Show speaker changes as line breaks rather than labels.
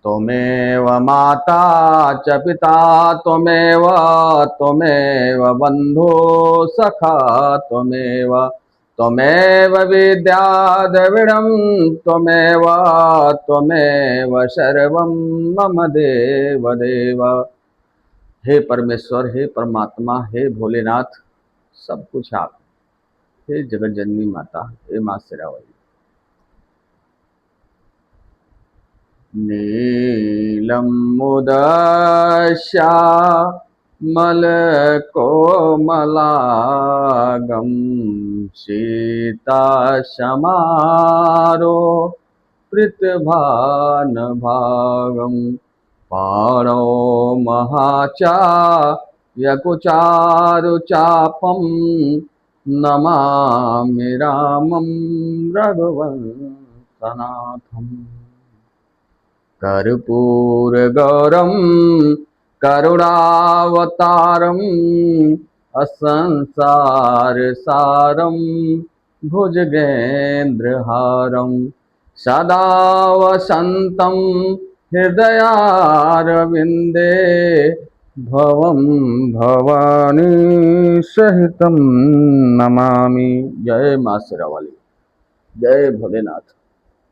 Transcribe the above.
त्वमेव माता च पिता त्वमेव त्वमेव बन्धु सखा त्वमेव त्वमेव विद्या द्रविणं त्वमेव त्वमेव सर्वं मम देव देव। हे परमेश्वर, हे परमात्मा, हे भोलेनाथ, सब कुछ आप। हे जगत जननी माता, हे माँ शेरावाली। नीलम मुदश्या मलकोमलागम सीता समारो पृथभान भागम पाणो महाचा यकुचारुचापम नमामि रामं रघुवंशनाथम्। कर्पूरगौरं करुणावतारम् असंसारसारं भुजगेन्द्रहारं सदा वसन्तं हृदयारविन्दे भवं भवानी सहितं नमामि। जय माँ शेरावाली, जय भोलेनाथ।